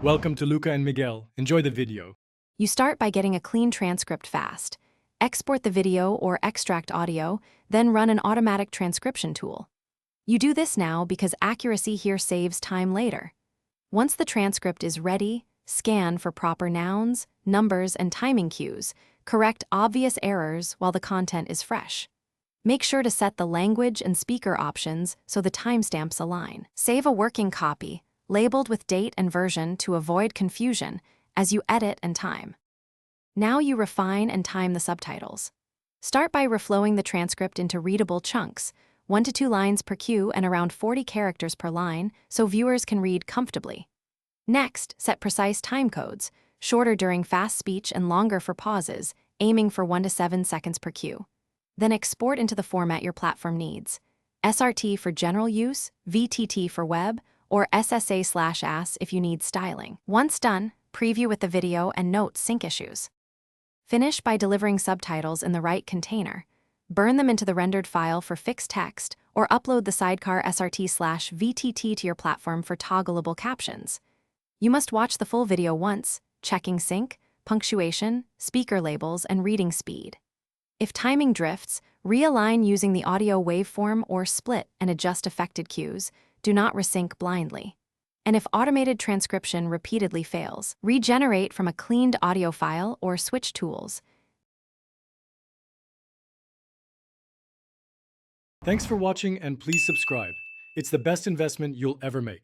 Welcome to Luca and Miguel. Enjoy the video. You start by getting a clean transcript fast. Export the video or extract audio, then run an automatic transcription tool. You do this now because accuracy here saves time later. Once the transcript is ready, scan for proper nouns, numbers, and timing cues. Correct obvious errors while the content is fresh. Make sure to set the language and speaker options so the timestamps align. Save a working copy, labeled with date and version to avoid confusion as you edit and time. Now you refine and time the subtitles. Start by reflowing the transcript into readable chunks, 1 to 2 lines per cue and around 40 characters per line, so viewers can read comfortably. Next, set precise time codes, shorter during fast speech and longer for pauses, aiming for 1 to 7 seconds per cue. Then export into the format your platform needs. SRT for general use, VTT for web, or SSA/AS if you need styling. Once done, preview with the video and note sync issues. Finish by delivering subtitles in the right container. Burn them into the rendered file for fixed text, or upload the sidecar SRT/VTT to your platform for toggleable captions. You must watch the full video once, checking sync, punctuation, speaker labels, and reading speed. If timing drifts, realign using the audio waveform or split and adjust affected cues. Do not resync blindly. And if automated transcription repeatedly fails, regenerate from a cleaned audio file or switch tools. Thanks for watching and please subscribe. It's the best investment you'll ever make.